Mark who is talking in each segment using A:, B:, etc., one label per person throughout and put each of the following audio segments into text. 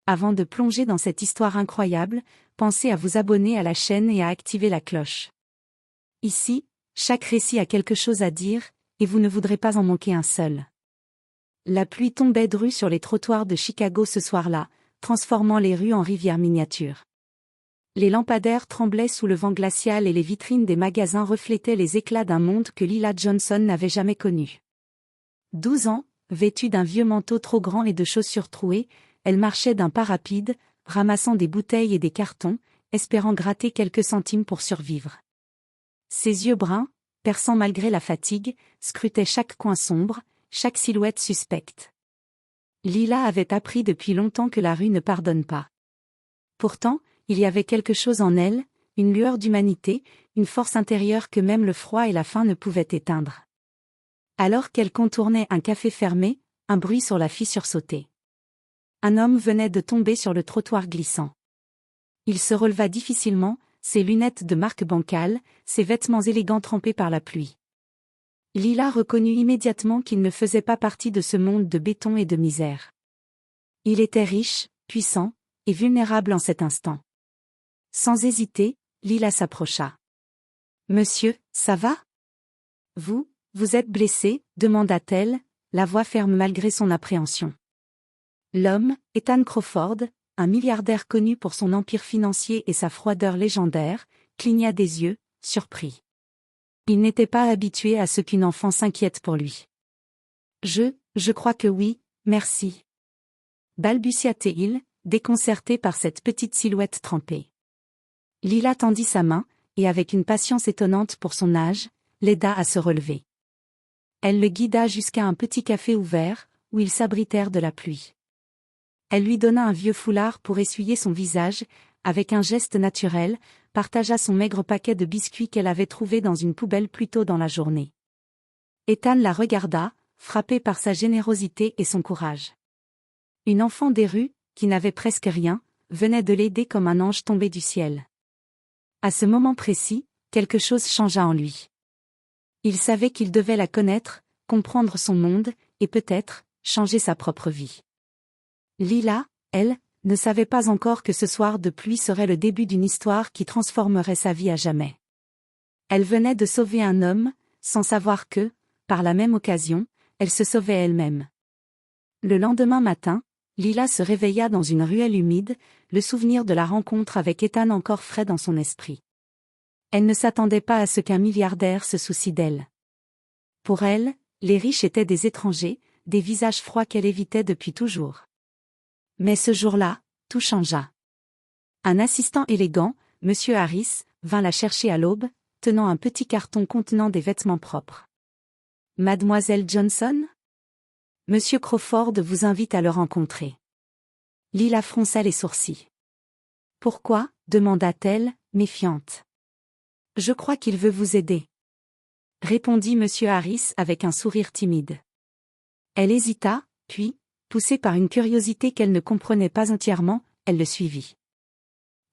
A: avant de plonger dans cette histoire incroyable, pensez à vous abonner à la chaîne et à activer la cloche. Ici, chaque récit a quelque chose à dire, et vous ne voudrez pas en manquer un seul. La pluie tombait drue sur les trottoirs de Chicago ce soir-là, transformant les rues en rivières miniatures. Les lampadaires tremblaient sous le vent glacial et les vitrines des magasins reflétaient les éclats d'un monde que Lila Johnson n'avait jamais connu. 12 ans, vêtue d'un vieux manteau trop grand et de chaussures trouées, elle marchait d'un pas rapide, ramassant des bouteilles et des cartons, espérant gratter quelques centimes pour survivre. Ses yeux bruns, perçants malgré la fatigue, scrutaient chaque coin sombre, chaque silhouette suspecte. Lila avait appris depuis longtemps que la rue ne pardonne pas. Pourtant, il y avait quelque chose en elle, une lueur d'humanité, une force intérieure que même le froid et la faim ne pouvaient éteindre. Alors qu'elle contournait un café fermé, un bruit sur la fit sursauter. Un homme venait de tomber sur le trottoir glissant. Il se releva difficilement, ses lunettes de marque bancale, ses vêtements élégants trempés par la pluie. Lila reconnut immédiatement qu'il ne faisait pas partie de ce monde de béton et de misère. Il était riche, puissant, et vulnérable en cet instant. Sans hésiter, Lila s'approcha. « Monsieur, ça va ? Vous êtes blessé ?» demanda-t-elle, la voix ferme malgré son appréhension. L'homme, Ethan Crawford, un milliardaire connu pour son empire financier et sa froideur légendaire, cligna des yeux, surpris. Il n'était pas habitué à ce qu'une enfant s'inquiète pour lui. Je crois que oui, merci. Balbutia-t-il, déconcerté par cette petite silhouette trempée. Lila tendit sa main, et avec une patience étonnante pour son âge, l'aida à se relever. Elle le guida jusqu'à un petit café ouvert, où ils s'abritèrent de la pluie. Elle lui donna un vieux foulard pour essuyer son visage, avec un geste naturel, partagea son maigre paquet de biscuits qu'elle avait trouvé dans une poubelle plus tôt dans la journée. Ethan la regarda, frappé par sa générosité et son courage. Une enfant des rues, qui n'avait presque rien, venait de l'aider comme un ange tombé du ciel. À ce moment précis, quelque chose changea en lui. Il savait qu'il devait la connaître, comprendre son monde, et peut-être, changer sa propre vie. Lila, elle, ne savait pas encore que ce soir de pluie serait le début d'une histoire qui transformerait sa vie à jamais. Elle venait de sauver un homme, sans savoir que, par la même occasion, elle se sauvait elle-même. Le lendemain matin, Lila se réveilla dans une ruelle humide, le souvenir de la rencontre avec Ethan encore frais dans son esprit. Elle ne s'attendait pas à ce qu'un milliardaire se soucie d'elle. Pour elle, les riches étaient des étrangers, des visages froids qu'elle évitait depuis toujours. Mais ce jour-là, tout changea. Un assistant élégant, M. Harris, vint la chercher à l'aube, tenant un petit carton contenant des vêtements propres. « Mademoiselle Johnson ? Monsieur Crawford vous invite à le rencontrer. » Lila fronça les sourcils. « Pourquoi ? » demanda-t-elle, méfiante. « Je crois qu'il veut vous aider. » répondit M. Harris avec un sourire timide. Elle hésita, puis, poussée par une curiosité qu'elle ne comprenait pas entièrement, elle le suivit.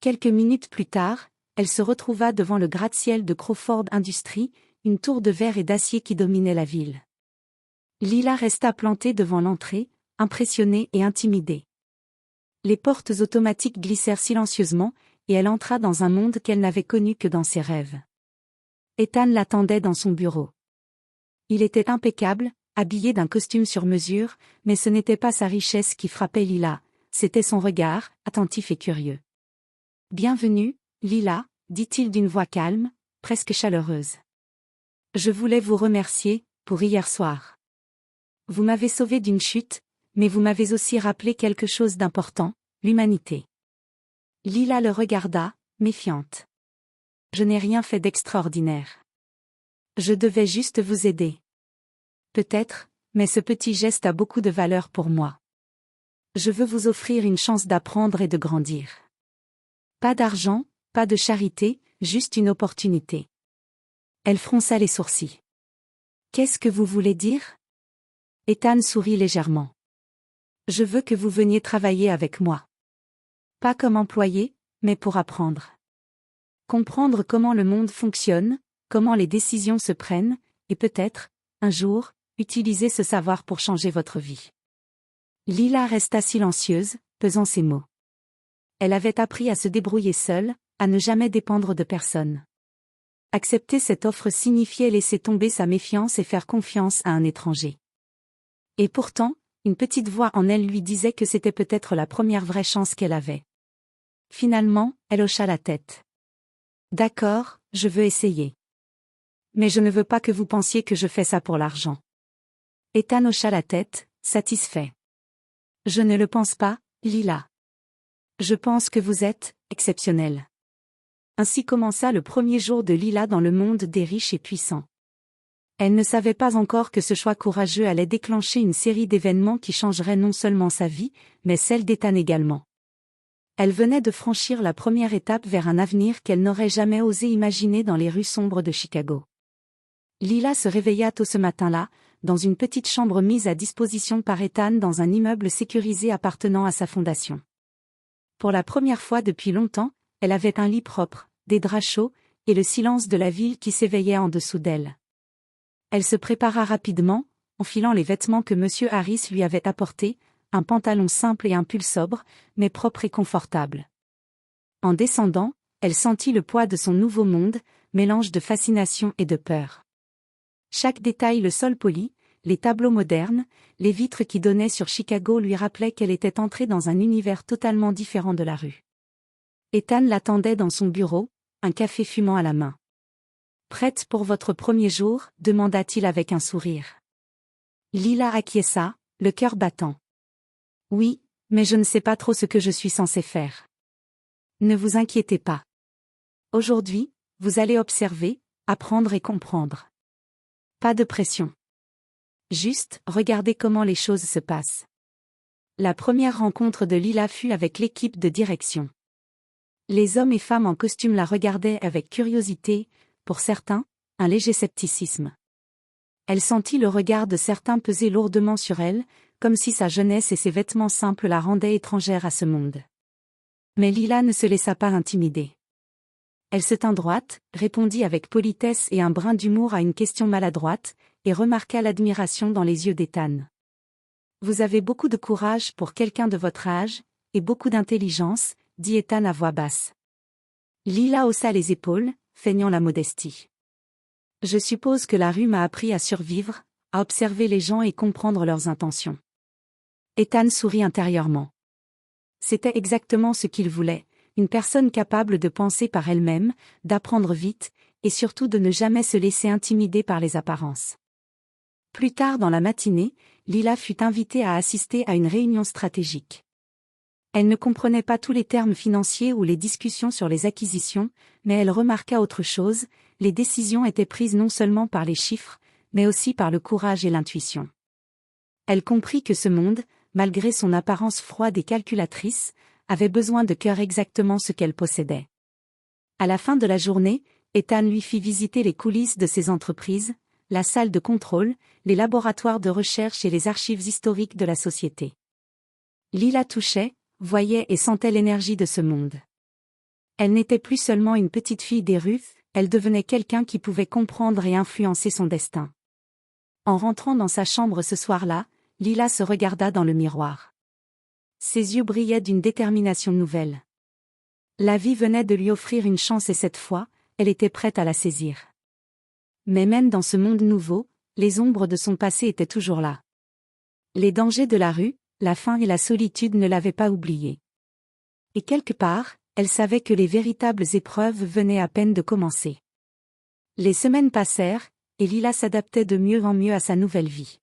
A: Quelques minutes plus tard, elle se retrouva devant le gratte-ciel de Crawford Industries, une tour de verre et d'acier qui dominait la ville. Lila resta plantée devant l'entrée, impressionnée et intimidée. Les portes automatiques glissèrent silencieusement, et elle entra dans un monde qu'elle n'avait connu que dans ses rêves. Ethan l'attendait dans son bureau. Il était impeccable, habillé d'un costume sur mesure, mais ce n'était pas sa richesse qui frappait Lila, c'était son regard, attentif et curieux. « Bienvenue, Lila, » dit-il d'une voix calme, presque chaleureuse. « Je voulais vous remercier, pour hier soir. Vous m'avez sauvée d'une chute, mais vous m'avez aussi rappelé quelque chose d'important, l'humanité. » Lila le regarda, méfiante. « Je n'ai rien fait d'extraordinaire. Je devais juste vous aider. Peut-être, mais ce petit geste a beaucoup de valeur pour moi. Je veux vous offrir une chance d'apprendre et de grandir. Pas d'argent, pas de charité, juste une opportunité. » Elle fronça les sourcils. « Qu'est-ce que vous voulez dire ? » Ethan sourit légèrement. « Je veux que vous veniez travailler avec moi. Pas comme employé, mais pour apprendre. Comprendre comment le monde fonctionne, comment les décisions se prennent, et peut-être, un jour, utiliser ce savoir pour changer votre vie. » Lila resta silencieuse, pesant ses mots. Elle avait appris à se débrouiller seule, à ne jamais dépendre de personne. Accepter cette offre signifiait laisser tomber sa méfiance et faire confiance à un étranger. Et pourtant, une petite voix en elle lui disait que c'était peut-être la première vraie chance qu'elle avait. Finalement, elle hocha la tête. D'accord, je veux essayer. Mais je ne veux pas que vous pensiez que je fais ça pour l'argent. Ethan hocha la tête, satisfait. Je ne le pense pas, Lila. Je pense que vous êtes exceptionnelle. Ainsi commença le premier jour de Lila dans le monde des riches et puissants. Elle ne savait pas encore que ce choix courageux allait déclencher une série d'événements qui changeraient non seulement sa vie, mais celle d'Ethan également. Elle venait de franchir la première étape vers un avenir qu'elle n'aurait jamais osé imaginer dans les rues sombres de Chicago. Lila se réveilla tôt ce matin-là, dans une petite chambre mise à disposition par Ethan dans un immeuble sécurisé appartenant à sa fondation. Pour la première fois depuis longtemps, elle avait un lit propre, des draps chauds, et le silence de la ville qui s'éveillait en dessous d'elle. Elle se prépara rapidement, enfilant les vêtements que M. Harris lui avait apportés, un pantalon simple et un pull sobre, mais propre et confortable. En descendant, elle sentit le poids de son nouveau monde, mélange de fascination et de peur. Chaque détail, le sol poli, les tableaux modernes, les vitres qui donnaient sur Chicago lui rappelaient qu'elle était entrée dans un univers totalement différent de la rue. Ethan l'attendait dans son bureau, un café fumant à la main. « Prête pour votre premier jour ?» demanda-t-il avec un sourire. Lila acquiesça, le cœur battant. « Oui, mais je ne sais pas trop ce que je suis censée faire. » « Ne vous inquiétez pas. Aujourd'hui, vous allez observer, apprendre et comprendre. Pas de pression. Juste, regardez comment les choses se passent. » La première rencontre de Lila fut avec l'équipe de direction. Les hommes et femmes en costume la regardaient avec curiosité, pour certains, un léger scepticisme. Elle sentit le regard de certains peser lourdement sur elle, comme si sa jeunesse et ses vêtements simples la rendaient étrangère à ce monde. Mais Lila ne se laissa pas intimider. Elle se tint droite, répondit avec politesse et un brin d'humour à une question maladroite, et remarqua l'admiration dans les yeux d'Ethan. « Vous avez beaucoup de courage pour quelqu'un de votre âge, et beaucoup d'intelligence, » dit Ethan à voix basse. Lila haussa les épaules, feignant la modestie. « Je suppose que la rue m'a appris à survivre, à observer les gens et comprendre leurs intentions. » Ethan sourit intérieurement. C'était exactement ce qu'il voulait, une personne capable de penser par elle-même, d'apprendre vite, et surtout de ne jamais se laisser intimider par les apparences. Plus tard dans la matinée, Lila fut invitée à assister à une réunion stratégique. Elle ne comprenait pas tous les termes financiers ou les discussions sur les acquisitions, mais elle remarqua autre chose, les décisions étaient prises non seulement par les chiffres, mais aussi par le courage et l'intuition. Elle comprit que ce monde, malgré son apparence froide et calculatrice, avait besoin de cœur exactement ce qu'elle possédait. À la fin de la journée, Ethan lui fit visiter les coulisses de ses entreprises, la salle de contrôle, les laboratoires de recherche et les archives historiques de la société. Lila touchait, voyait et sentait l'énergie de ce monde. Elle n'était plus seulement une petite fille des rues, elle devenait quelqu'un qui pouvait comprendre et influencer son destin. En rentrant dans sa chambre ce soir-là, Lila se regarda dans le miroir. Ses yeux brillaient d'une détermination nouvelle. La vie venait de lui offrir une chance et cette fois, elle était prête à la saisir. Mais même dans ce monde nouveau, les ombres de son passé étaient toujours là. Les dangers de la rue, la faim et la solitude ne l'avaient pas oubliée. Et quelque part, elle savait que les véritables épreuves venaient à peine de commencer. Les semaines passèrent, et Lila s'adaptait de mieux en mieux à sa nouvelle vie.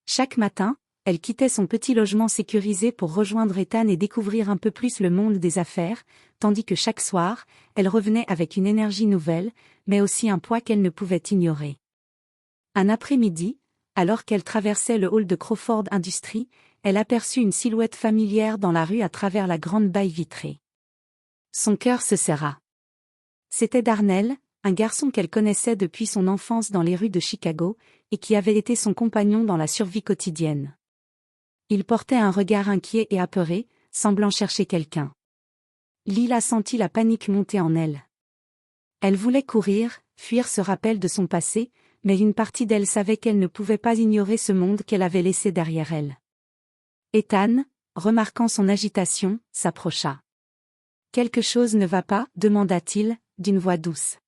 A: Chaque matin, elle quittait son petit logement sécurisé pour rejoindre Ethan et découvrir un peu plus le monde des affaires, tandis que chaque soir, elle revenait avec une énergie nouvelle, mais aussi un poids qu'elle ne pouvait ignorer. Un après-midi, alors qu'elle traversait le hall de Crawford Industries, elle aperçut une silhouette familière dans la rue à travers la grande baille vitrée. Son cœur se serra. C'était Darnell, un garçon qu'elle connaissait depuis son enfance dans les rues de Chicago, et qui avait été son compagnon dans la survie quotidienne. Il portait un regard inquiet et apeuré, semblant chercher quelqu'un. Lila sentit la panique monter en elle. Elle voulait courir, fuir ce rappel de son passé, mais une partie d'elle savait qu'elle ne pouvait pas ignorer ce monde qu'elle avait laissé derrière elle. Ethan, remarquant son agitation, s'approcha. « Quelque chose ne va pas ?» demanda-t-il, d'une voix douce.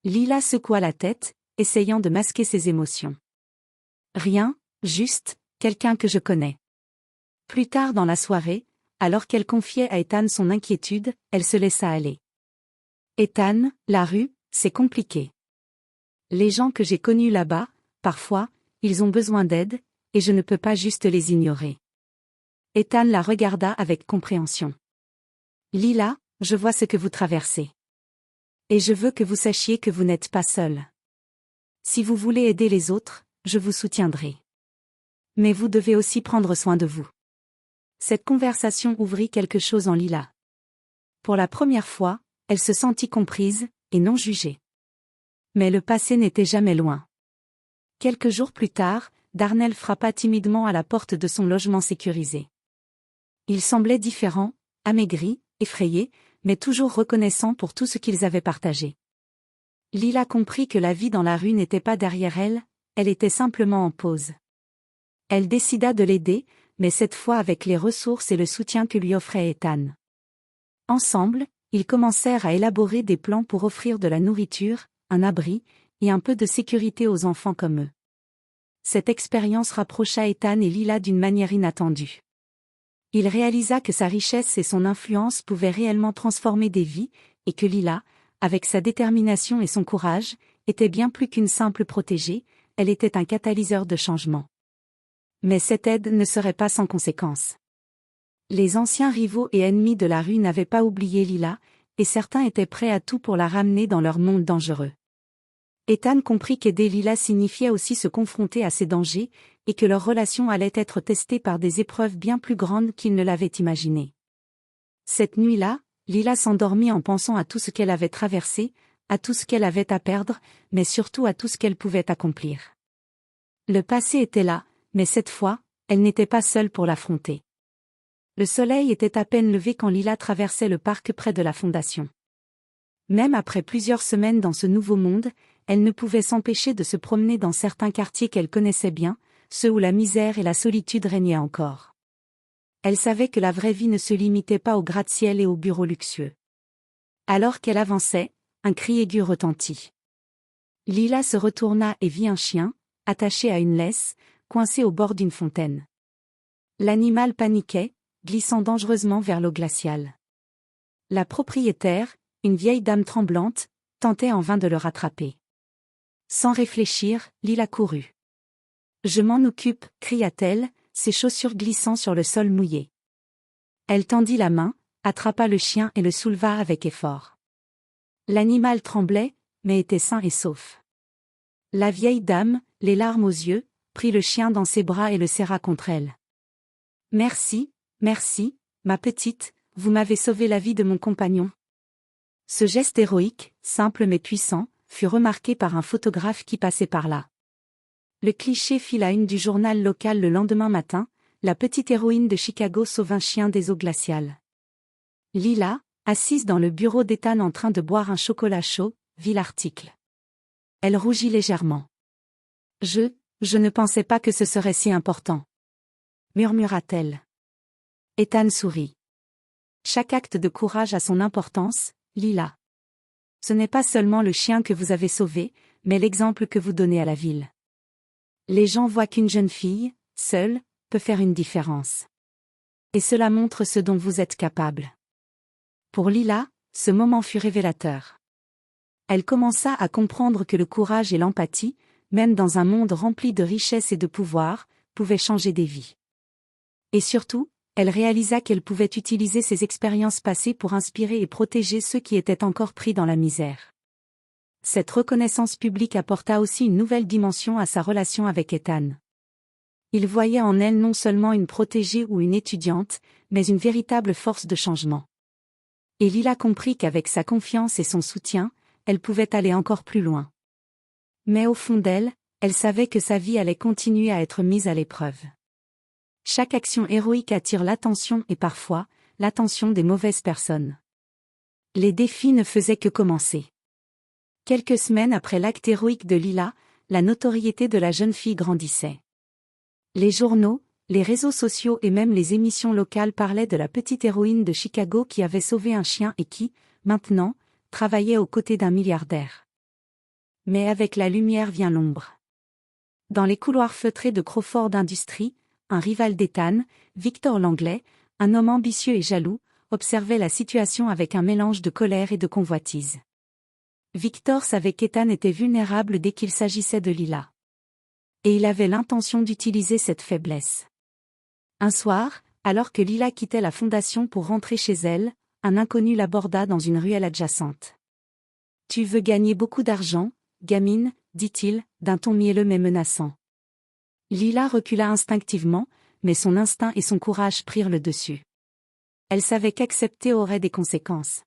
A: Lila secoua la tête, essayant de masquer ses émotions. « Rien, juste, quelqu'un que je connais. » Plus tard dans la soirée, alors qu'elle confiait à Ethan son inquiétude, elle se laissa aller. « Ethan, la rue, c'est compliqué. Les gens que j'ai connus là-bas, parfois, ils ont besoin d'aide, et je ne peux pas juste les ignorer. » Ethan la regarda avec compréhension. « Lila, je vois ce que vous traversez. Et je veux que vous sachiez que vous n'êtes pas seule. Si vous voulez aider les autres, je vous soutiendrai. Mais vous devez aussi prendre soin de vous. » Cette conversation ouvrit quelque chose en Lila. Pour la première fois, elle se sentit comprise, et non jugée. Mais le passé n'était jamais loin. Quelques jours plus tard, Darnell frappa timidement à la porte de son logement sécurisé. Il semblait différent, amaigri, effrayé, mais toujours reconnaissant pour tout ce qu'ils avaient partagé. Lila comprit que la vie dans la rue n'était pas derrière elle, elle était simplement en pause. Elle décida de l'aider, mais cette fois avec les ressources et le soutien que lui offrait Ethan. Ensemble, ils commencèrent à élaborer des plans pour offrir de la nourriture, un abri, et un peu de sécurité aux enfants comme eux. Cette expérience rapprocha Ethan et Lila d'une manière inattendue. Il réalisa que sa richesse et son influence pouvaient réellement transformer des vies, et que Lila, avec sa détermination et son courage, était bien plus qu'une simple protégée, elle était un catalyseur de changement. Mais cette aide ne serait pas sans conséquences. Les anciens rivaux et ennemis de la rue n'avaient pas oublié Lila, et certains étaient prêts à tout pour la ramener dans leur monde dangereux. Ethan comprit qu'aider Lila signifiait aussi se confronter à ces dangers, et que leur relation allait être testée par des épreuves bien plus grandes qu'il ne l'avait imaginé. Cette nuit-là, Lila s'endormit en pensant à tout ce qu'elle avait traversé, à tout ce qu'elle avait à perdre, mais surtout à tout ce qu'elle pouvait accomplir. Le passé était là, mais cette fois, elle n'était pas seule pour l'affronter. Le soleil était à peine levé quand Lila traversait le parc près de la fondation. Même après plusieurs semaines dans ce nouveau monde, elle ne pouvait s'empêcher de se promener dans certains quartiers qu'elle connaissait bien, ceux où la misère et la solitude régnaient encore. Elle savait que la vraie vie ne se limitait pas aux gratte-ciel et aux bureaux luxueux. Alors qu'elle avançait, un cri aigu retentit. Lila se retourna et vit un chien, attaché à une laisse, coincé au bord d'une fontaine. L'animal paniquait, glissant dangereusement vers l'eau glaciale. La propriétaire, une vieille dame tremblante, tentait en vain de le rattraper. Sans réfléchir, Lila courut. « Je m'en occupe » cria-t-elle, ses chaussures glissant sur le sol mouillé. Elle tendit la main, attrapa le chien et le souleva avec effort. L'animal tremblait, mais était sain et sauf. La vieille dame, les larmes aux yeux, prit le chien dans ses bras et le serra contre elle. « Merci, merci, ma petite, vous m'avez sauvé la vie de mon compagnon. » Ce geste héroïque, simple mais puissant, fut remarqué par un photographe qui passait par là. Le cliché fit la une du journal local le lendemain matin, la petite héroïne de Chicago sauve un chien des eaux glaciales. Lila, assise dans le bureau d'Ethan en train de boire un chocolat chaud, vit l'article. Elle rougit légèrement. « Je ne pensais pas que ce serait si important. » murmura-t-elle. Ethan sourit. « Chaque acte de courage a son importance, Lila. Ce n'est pas seulement le chien que vous avez sauvé, mais l'exemple que vous donnez à la ville. Les gens voient qu'une jeune fille, seule, peut faire une différence. Et cela montre ce dont vous êtes capable. » Pour Lila, ce moment fut révélateur. Elle commença à comprendre que le courage et l'empathie, même dans un monde rempli de richesse et de pouvoir, pouvaient changer des vies. Et surtout, elle réalisa qu'elle pouvait utiliser ses expériences passées pour inspirer et protéger ceux qui étaient encore pris dans la misère. Cette reconnaissance publique apporta aussi une nouvelle dimension à sa relation avec Ethan. Il voyait en elle non seulement une protégée ou une étudiante, mais une véritable force de changement. Et Lila comprit qu'avec sa confiance et son soutien, elle pouvait aller encore plus loin. Mais au fond d'elle, elle savait que sa vie allait continuer à être mise à l'épreuve. Chaque action héroïque attire l'attention et parfois, l'attention des mauvaises personnes. Les défis ne faisaient que commencer. Quelques semaines après l'acte héroïque de Lila, la notoriété de la jeune fille grandissait. Les journaux, Les réseaux sociaux et même les émissions locales parlaient de la petite héroïne de Chicago qui avait sauvé un chien et qui, maintenant, travaillait aux côtés d'un milliardaire. Mais avec la lumière vient l'ombre. Dans les couloirs feutrés de Crawford Industries, un rival d'Ethan, Victor Langlais, un homme ambitieux et jaloux, observait la situation avec un mélange de colère et de convoitise. Victor savait qu'Ethan était vulnérable dès qu'il s'agissait de Lila. Et il avait l'intention d'utiliser cette faiblesse. Un soir, alors que Lila quittait la fondation pour rentrer chez elle, un inconnu l'aborda dans une ruelle adjacente. « Tu veux gagner beaucoup d'argent, gamine ?» dit-il, d'un ton mielleux mais menaçant. Lila recula instinctivement, mais son instinct et son courage prirent le dessus. Elle savait qu'accepter aurait des conséquences.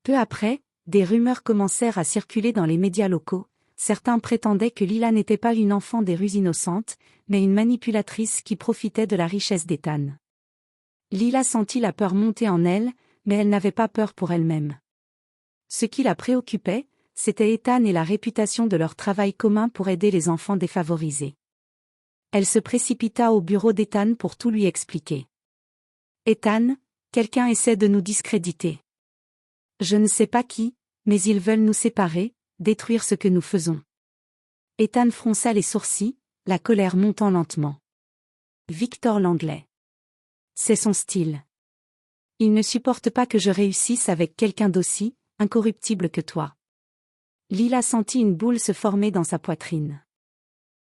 A: Peu après, des rumeurs commencèrent à circuler dans les médias locaux. Certains prétendaient que Lila n'était pas une enfant des rues innocentes, mais une manipulatrice qui profitait de la richesse d'Ethan. Lila sentit la peur monter en elle, mais elle n'avait pas peur pour elle-même. Ce qui la préoccupait, c'était Ethan et la réputation de leur travail commun pour aider les enfants défavorisés. Elle se précipita au bureau d'Ethan pour tout lui expliquer. « Ethan, quelqu'un essaie de nous discréditer. Je ne sais pas qui, mais ils veulent nous séparer, détruire ce que nous faisons. » Ethan fronça les sourcils, la colère montant lentement. Victor Langlais. C'est son style. Il ne supporte pas que je réussisse avec quelqu'un d'aussi incorruptible que toi. Lila sentit une boule se former dans sa poitrine.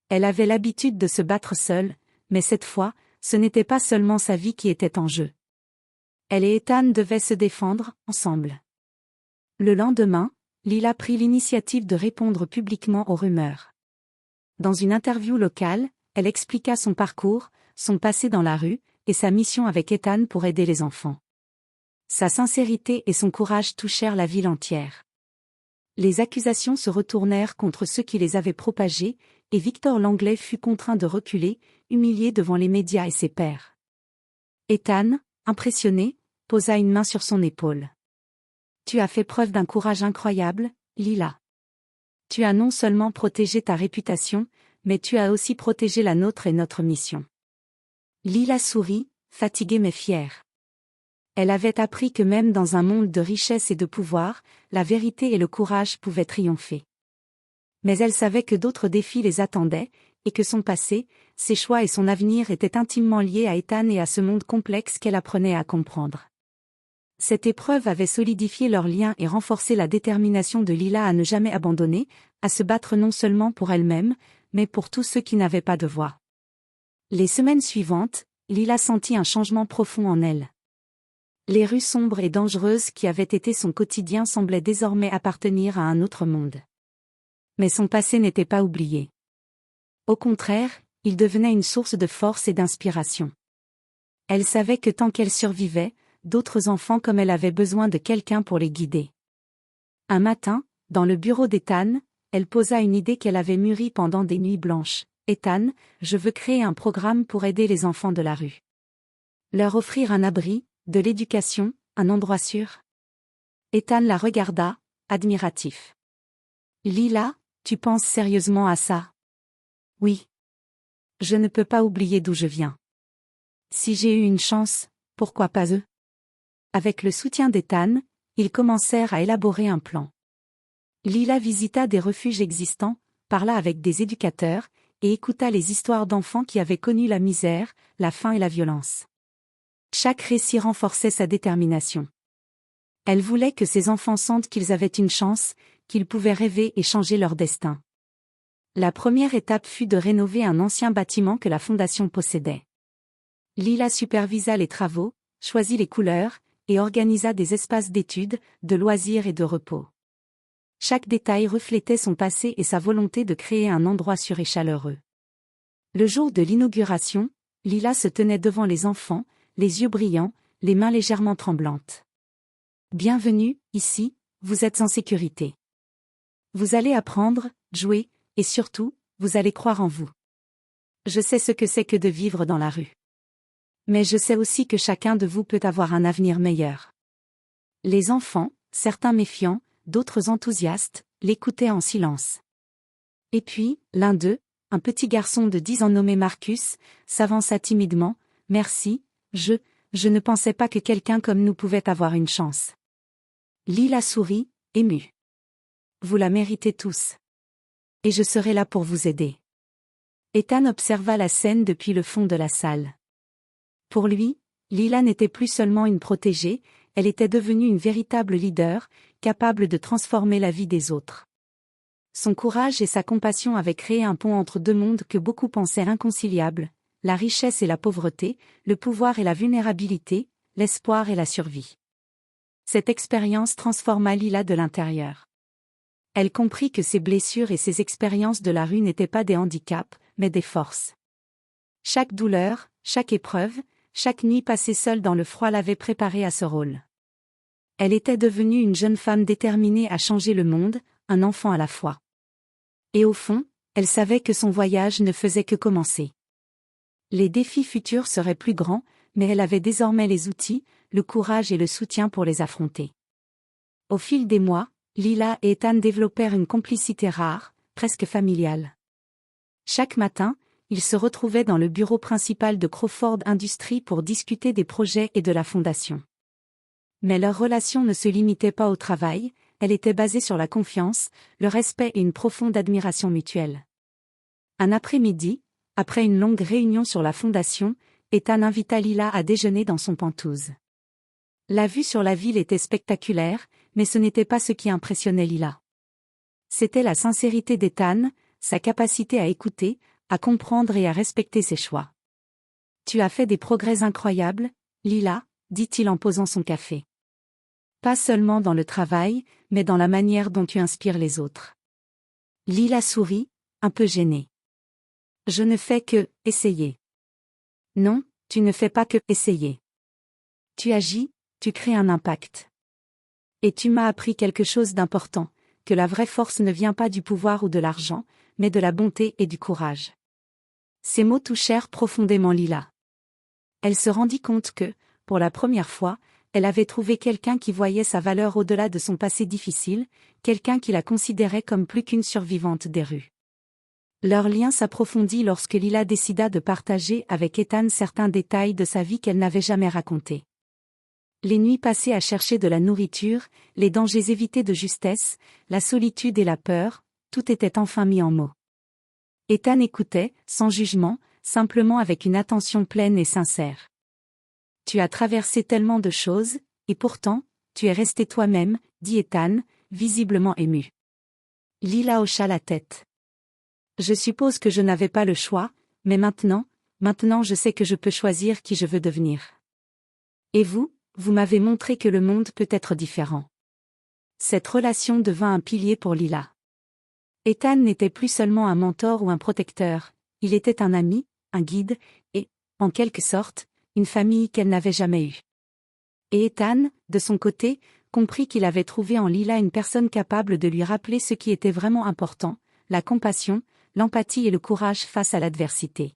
A: Elle avait l'habitude de se battre seule, mais cette fois, ce n'était pas seulement sa vie qui était en jeu. Elle et Ethan devaient se défendre, ensemble. Le lendemain, Lila prit l'initiative de répondre publiquement aux rumeurs. Dans une interview locale, elle expliqua son parcours, son passé dans la rue, et sa mission avec Ethan pour aider les enfants. Sa sincérité et son courage touchèrent la ville entière. Les accusations se retournèrent contre ceux qui les avaient propagées, et Victor Langlais fut contraint de reculer, humilié devant les médias et ses pairs. Ethan, impressionné, posa une main sur son épaule. « Tu as fait preuve d'un courage incroyable, Lila. Tu as non seulement protégé ta réputation, mais tu as aussi protégé la nôtre et notre mission. » Lila sourit, fatiguée mais fière. Elle avait appris que même dans un monde de richesse et de pouvoir, la vérité et le courage pouvaient triompher. Mais elle savait que d'autres défis les attendaient, et que son passé, ses choix et son avenir étaient intimement liés à Ethan et à ce monde complexe qu'elle apprenait à comprendre. Cette épreuve avait solidifié leurs liens et renforcé la détermination de Lila à ne jamais abandonner, à se battre non seulement pour elle-même, mais pour tous ceux qui n'avaient pas de voix. Les semaines suivantes, Lila sentit un changement profond en elle. Les rues sombres et dangereuses qui avaient été son quotidien semblaient désormais appartenir à un autre monde. Mais son passé n'était pas oublié. Au contraire, il devenait une source de force et d'inspiration. Elle savait que tant qu'elle survivait, d'autres enfants comme elle avaient besoin de quelqu'un pour les guider. Un matin, dans le bureau d'Ethan, elle posa une idée qu'elle avait mûrie pendant des nuits blanches. « Ethan, je veux créer un programme pour aider les enfants de la rue. Leur offrir un abri, de l'éducation, un endroit sûr. » Ethan la regarda, admiratif. « Lila, tu penses sérieusement à ça? » ?»« Oui. Je ne peux pas oublier d'où je viens. Si j'ai eu une chance, pourquoi pas eux ?» Avec le soutien d'Ethan, ils commencèrent à élaborer un plan. Lila visita des refuges existants, parla avec des éducateurs, et écouta les histoires d'enfants qui avaient connu la misère, la faim et la violence. Chaque récit renforçait sa détermination. Elle voulait que ces enfants sentent qu'ils avaient une chance, qu'ils pouvaient rêver et changer leur destin. La première étape fut de rénover un ancien bâtiment que la fondation possédait. Lila supervisa les travaux, choisit les couleurs, et organisa des espaces d'études, de loisirs et de repos. Chaque détail reflétait son passé et sa volonté de créer un endroit sûr et chaleureux. Le jour de l'inauguration, Lila se tenait devant les enfants, les yeux brillants, les mains légèrement tremblantes. « Bienvenue, ici, vous êtes en sécurité. Vous allez apprendre, jouer, et surtout, vous allez croire en vous. Je sais ce que c'est que de vivre dans la rue. Mais je sais aussi que chacun de vous peut avoir un avenir meilleur. » Les enfants, certains méfiants, d'autres enthousiastes, l'écoutaient en silence. Et puis, l'un d'eux, un petit garçon de 10 ans nommé Marcus, s'avança timidement. « Merci, je ne pensais pas que quelqu'un comme nous pouvait avoir une chance. » Lila sourit, émue. « Vous la méritez tous. Et je serai là pour vous aider. » Ethan observa la scène depuis le fond de la salle. Pour lui, Lila n'était plus seulement une protégée, elle était devenue une véritable leader, capable de transformer la vie des autres. Son courage et sa compassion avaient créé un pont entre deux mondes que beaucoup pensaient inconciliables, la richesse et la pauvreté, le pouvoir et la vulnérabilité, l'espoir et la survie. Cette expérience transforma Lila de l'intérieur. Elle comprit que ses blessures et ses expériences de la rue n'étaient pas des handicaps, mais des forces. Chaque douleur, chaque épreuve, chaque nuit passée seule dans le froid l'avait préparée à ce rôle. Elle était devenue une jeune femme déterminée à changer le monde, un enfant à la fois. Et au fond, elle savait que son voyage ne faisait que commencer. Les défis futurs seraient plus grands, mais elle avait désormais les outils, le courage et le soutien pour les affronter. Au fil des mois, Lila et Ethan développèrent une complicité rare, presque familiale. Chaque matin, ils se retrouvaient dans le bureau principal de Crawford Industries pour discuter des projets et de la fondation. Mais leur relation ne se limitait pas au travail, elle était basée sur la confiance, le respect et une profonde admiration mutuelle. Un après-midi, après une longue réunion sur la fondation, Ethan invita Lila à déjeuner dans son penthouse. La vue sur la ville était spectaculaire, mais ce n'était pas ce qui impressionnait Lila. C'était la sincérité d'Ethan, sa capacité à écouter, à comprendre et à respecter ses choix. « Tu as fait des progrès incroyables, Lila » dit-il en posant son café. « Pas seulement dans le travail, mais dans la manière dont tu inspires les autres. » Lila sourit, un peu gênée. « Je ne fais que essayer. » « Non, tu ne fais pas que essayer. Tu agis, tu crées un impact. Et tu m'as appris quelque chose d'important, que la vraie force ne vient pas du pouvoir ou de l'argent, mais de la bonté et du courage. » Ces mots touchèrent profondément Lila. Elle se rendit compte que, pour la première fois, elle avait trouvé quelqu'un qui voyait sa valeur au-delà de son passé difficile, quelqu'un qui la considérait comme plus qu'une survivante des rues. Leur lien s'approfondit lorsque Lila décida de partager avec Ethan certains détails de sa vie qu'elle n'avait jamais racontés. Les nuits passées à chercher de la nourriture, les dangers évités de justesse, la solitude et la peur, tout était enfin mis en mots. Ethan écoutait, sans jugement, simplement avec une attention pleine et sincère. « Tu as traversé tellement de choses, et pourtant, tu es resté toi-même, » dit Ethan, visiblement ému. Lila hocha la tête. « Je suppose que je n'avais pas le choix, mais maintenant je sais que je peux choisir qui je veux devenir. Et vous m'avez montré que le monde peut être différent. » Cette relation devint un pilier pour Lila. Ethan n'était plus seulement un mentor ou un protecteur, il était un ami, un guide, et, en quelque sorte, une famille qu'elle n'avait jamais eue. Et Ethan, de son côté, comprit qu'il avait trouvé en Lila une personne capable de lui rappeler ce qui était vraiment important, la compassion, l'empathie et le courage face à l'adversité.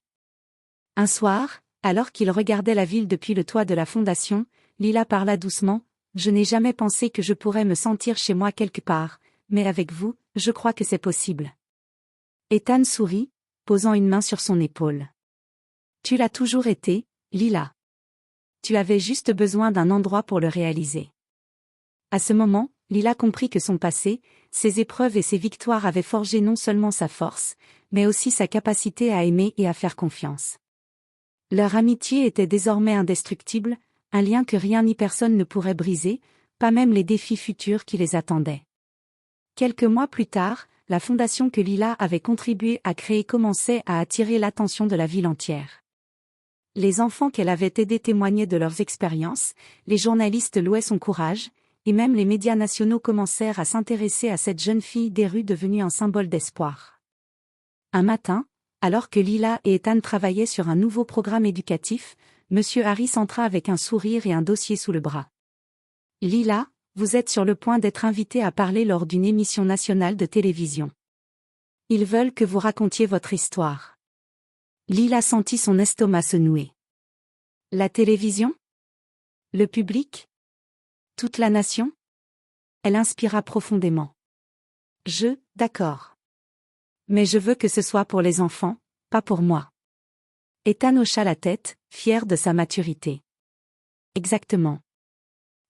A: Un soir, alors qu'il regardait la ville depuis le toit de la fondation, Lila parla doucement. « Je n'ai jamais pensé que je pourrais me sentir chez moi quelque part, mais avec vous, je crois que c'est possible. » Ethan sourit, posant une main sur son épaule. « Tu l'as toujours été, Lila. Tu avais juste besoin d'un endroit pour le réaliser. » À ce moment, Lila comprit que son passé, ses épreuves et ses victoires avaient forgé non seulement sa force, mais aussi sa capacité à aimer et à faire confiance. Leur amitié était désormais indestructible, un lien que rien ni personne ne pourrait briser, pas même les défis futurs qui les attendaient. Quelques mois plus tard, la fondation que Lila avait contribué à créer commençait à attirer l'attention de la ville entière. Les enfants qu'elle avait aidés témoignaient de leurs expériences, les journalistes louaient son courage, et même les médias nationaux commencèrent à s'intéresser à cette jeune fille des rues devenue un symbole d'espoir. Un matin, alors que Lila et Ethan travaillaient sur un nouveau programme éducatif, M. Harris entra avec un sourire et un dossier sous le bras. « Lila, vous êtes sur le point d'être invitée à parler lors d'une émission nationale de télévision. Ils veulent que vous racontiez votre histoire. » Lila sentit son estomac se nouer. La télévision? Le public? Toute la nation? Elle inspira profondément. D'accord. Mais je veux que ce soit pour les enfants, pas pour moi. Ethan hocha la tête, fier de sa maturité. Exactement.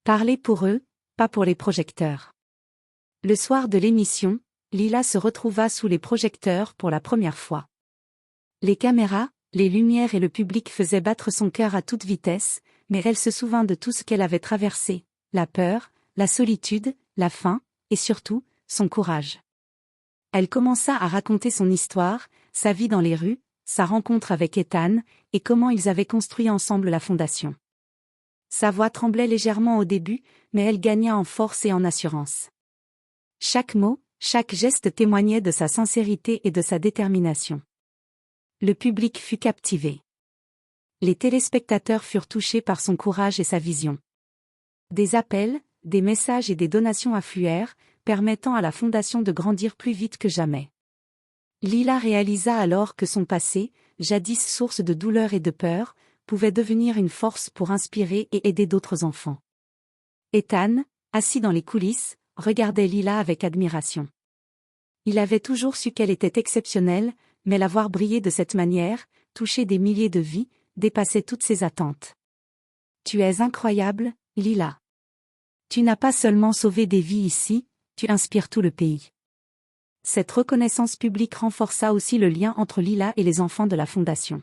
A: Parler pour eux, pas pour les projecteurs. Le soir de l'émission, Lila se retrouva sous les projecteurs pour la première fois. Les caméras, les lumières et le public faisaient battre son cœur à toute vitesse, mais elle se souvint de tout ce qu'elle avait traversé, la peur, la solitude, la faim, et surtout, son courage. Elle commença à raconter son histoire, sa vie dans les rues, sa rencontre avec Ethan, et comment ils avaient construit ensemble la fondation. Sa voix tremblait légèrement au début, mais elle gagna en force et en assurance. Chaque mot, chaque geste témoignait de sa sincérité et de sa détermination. Le public fut captivé. Les téléspectateurs furent touchés par son courage et sa vision. Des appels, des messages et des donations affluèrent, permettant à la fondation de grandir plus vite que jamais. Lila réalisa alors que son passé, jadis source de douleur et de peur, pouvait devenir une force pour inspirer et aider d'autres enfants. Ethan, assis dans les coulisses, regardait Lila avec admiration. Il avait toujours su qu'elle était exceptionnelle, mais la voir briller de cette manière, toucher des milliers de vies, dépassait toutes ses attentes. Tu es incroyable, Lila. Tu n'as pas seulement sauvé des vies ici, tu inspires tout le pays. Cette reconnaissance publique renforça aussi le lien entre Lila et les enfants de la Fondation.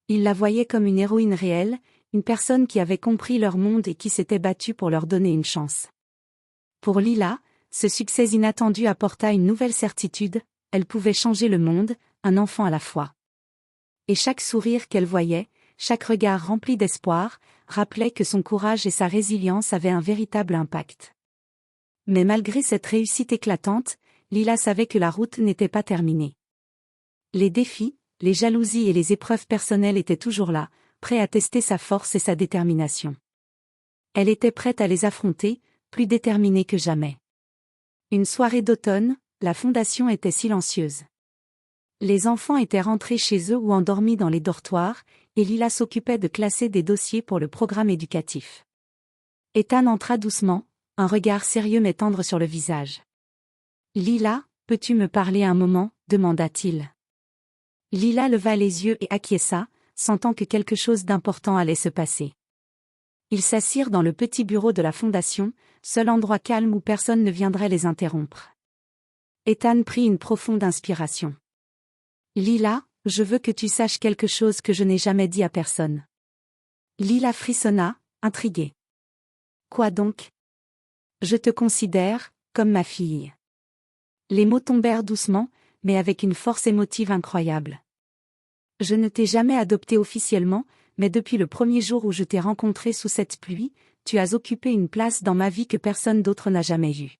A: Ils la voyaient comme une héroïne réelle, une personne qui avait compris leur monde et qui s'était battue pour leur donner une chance. Pour Lila, ce succès inattendu apporta une nouvelle certitude, elle pouvait changer le monde, un enfant à la fois. Et chaque sourire qu'elle voyait, chaque regard rempli d'espoir, rappelait que son courage et sa résilience avaient un véritable impact. Mais malgré cette réussite éclatante, Lila savait que la route n'était pas terminée. Les défis, les jalousies et les épreuves personnelles étaient toujours là, prêts à tester sa force et sa détermination. Elle était prête à les affronter, plus déterminée que jamais. Une soirée d'automne, la fondation était silencieuse. Les enfants étaient rentrés chez eux ou endormis dans les dortoirs, et Lila s'occupait de classer des dossiers pour le programme éducatif. Ethan entra doucement, un regard sérieux mais tendre sur le visage. « Lila, peux-tu me parler un moment ?» demanda-t-il. Lila leva les yeux et acquiesça, sentant que quelque chose d'important allait se passer. Ils s'assirent dans le petit bureau de la fondation, seul endroit calme où personne ne viendrait les interrompre. Ethan prit une profonde inspiration. « Lila, je veux que tu saches quelque chose que je n'ai jamais dit à personne. » Lila frissonna, intriguée. « Quoi donc ? » ?»« Je te considère comme ma fille. » Les mots tombèrent doucement, mais avec une force émotive incroyable. « Je ne t'ai jamais adoptée officiellement, mais depuis le premier jour où je t'ai rencontrée sous cette pluie, tu as occupé une place dans ma vie que personne d'autre n'a jamais eue. »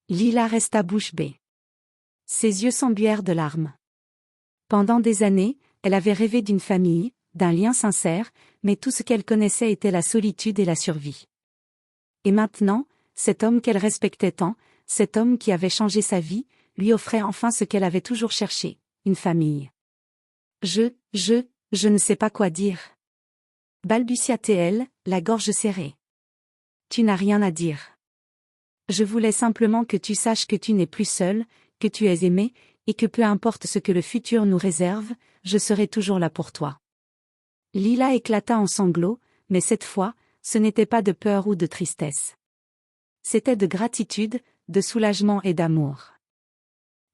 A: Lila resta bouche bée. Ses yeux s'embuèrent de larmes. Pendant des années, elle avait rêvé d'une famille, d'un lien sincère, mais tout ce qu'elle connaissait était la solitude et la survie. Et maintenant, cet homme qu'elle respectait tant, cet homme qui avait changé sa vie, lui offrait enfin ce qu'elle avait toujours cherché, une famille. Je ne sais pas quoi dire. Balbutia-t-elle, la gorge serrée. Tu n'as rien à dire. Je voulais simplement que tu saches que tu n'es plus seule, que tu es aimée, et que peu importe ce que le futur nous réserve, je serai toujours là pour toi. Lila éclata en sanglots, mais cette fois, ce n'était pas de peur ou de tristesse. C'était de gratitude, de soulagement et d'amour.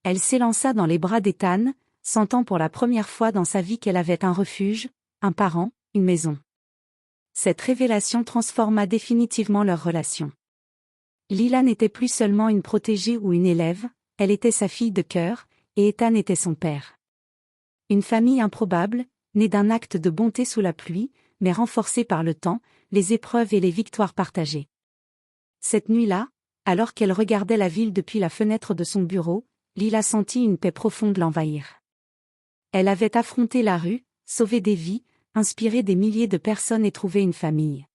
A: Elle s'élança dans les bras d'Ethan, sentant pour la première fois dans sa vie qu'elle avait un refuge, un parent, une maison. Cette révélation transforma définitivement leur relation. Lila n'était plus seulement une protégée ou une élève, elle était sa fille de cœur, et Ethan était son père. Une famille improbable, née d'un acte de bonté sous la pluie, mais renforcée par le temps, les épreuves et les victoires partagées. Cette nuit-là, alors qu'elle regardait la ville depuis la fenêtre de son bureau, Lila sentit une paix profonde l'envahir. Elle avait affronté la rue, sauvé des vies, inspiré des milliers de personnes et trouvé une famille.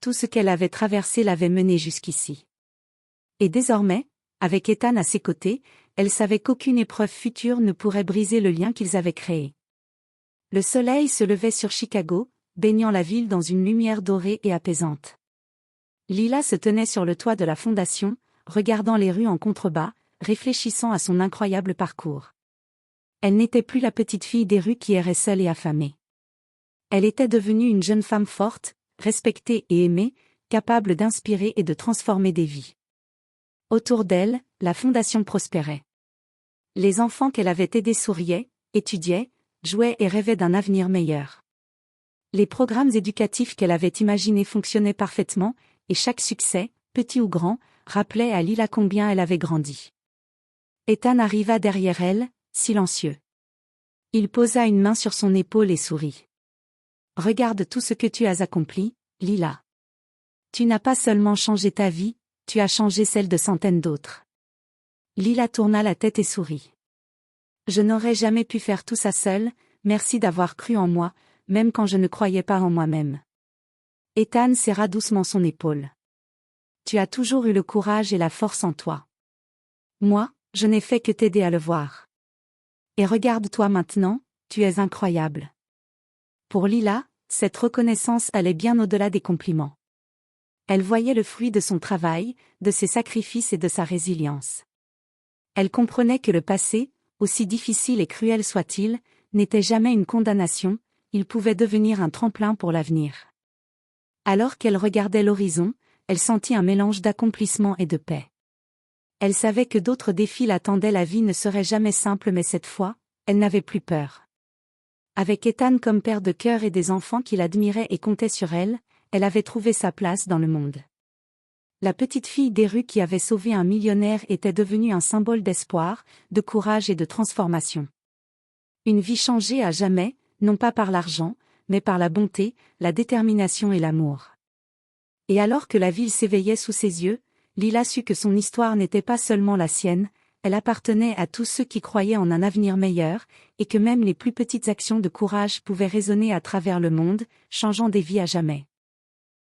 A: Tout ce qu'elle avait traversé l'avait menée jusqu'ici. Et désormais, avec Ethan à ses côtés, elle savait qu'aucune épreuve future ne pourrait briser le lien qu'ils avaient créé. Le soleil se levait sur Chicago, baignant la ville dans une lumière dorée et apaisante. Lila se tenait sur le toit de la fondation, regardant les rues en contrebas, réfléchissant à son incroyable parcours. Elle n'était plus la petite fille des rues qui errait seule et affamée. Elle était devenue une jeune femme forte, respectée et aimée, capable d'inspirer et de transformer des vies. Autour d'elle, la fondation prospérait. Les enfants qu'elle avait aidés souriaient, étudiaient, jouaient et rêvaient d'un avenir meilleur. Les programmes éducatifs qu'elle avait imaginés fonctionnaient parfaitement, et chaque succès, petit ou grand, rappelait à Lila combien elle avait grandi. Ethan arriva derrière elle, silencieux. Il posa une main sur son épaule et sourit. « Regarde tout ce que tu as accompli, Lila. Tu n'as pas seulement changé ta vie, tu as changé celle de centaines d'autres. » Lila tourna la tête et sourit. « Je n'aurais jamais pu faire tout ça seule, merci d'avoir cru en moi, même quand je ne croyais pas en moi-même. » Ethan serra doucement son épaule. « Tu as toujours eu le courage et la force en toi. Moi, je n'ai fait que t'aider à le voir. Et regarde-toi maintenant, tu es incroyable. » Pour Lila, cette reconnaissance allait bien au-delà des compliments. Elle voyait le fruit de son travail, de ses sacrifices et de sa résilience. Elle comprenait que le passé, aussi difficile et cruel soit-il, n'était jamais une condamnation, il pouvait devenir un tremplin pour l'avenir. Alors qu'elle regardait l'horizon, elle sentit un mélange d'accomplissement et de paix. Elle savait que d'autres défis l'attendaient, la vie ne serait jamais simple, mais cette fois, elle n'avait plus peur. Avec Ethan comme père de cœur et des enfants qui l'admiraient et comptaient sur elle, elle avait trouvé sa place dans le monde. La petite fille des rues qui avait sauvé un millionnaire était devenue un symbole d'espoir, de courage et de transformation. Une vie changée à jamais, non pas par l'argent, mais par la bonté, la détermination et l'amour. Et alors que la ville s'éveillait sous ses yeux, Lila sut que son histoire n'était pas seulement la sienne, elle appartenait à tous ceux qui croyaient en un avenir meilleur, et que même les plus petites actions de courage pouvaient résonner à travers le monde, changeant des vies à jamais.